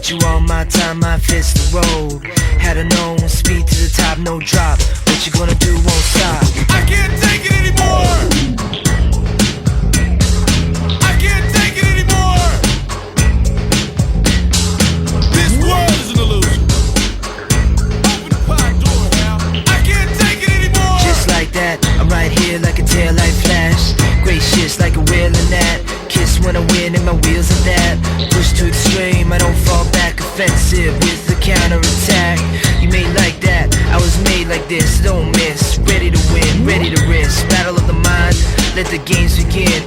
Bet you all my time, my fist the road. Had a known speed to the top, no drop. What you gonna do won't stop. I can't take it anymore. I can't take it anymore. This world is an illusion. Open the pod door now. I can't take it anymore. Just like that, I'm right here like a taillight flash. Gracious like a wheel in that. Kiss when I win and my wheels are that. Push to extreme, I don't fall back. Offensive with the counterattack. You made like that, I was made like this. Don't miss, ready to win, ready to risk. Battle of the mind, let the games begin.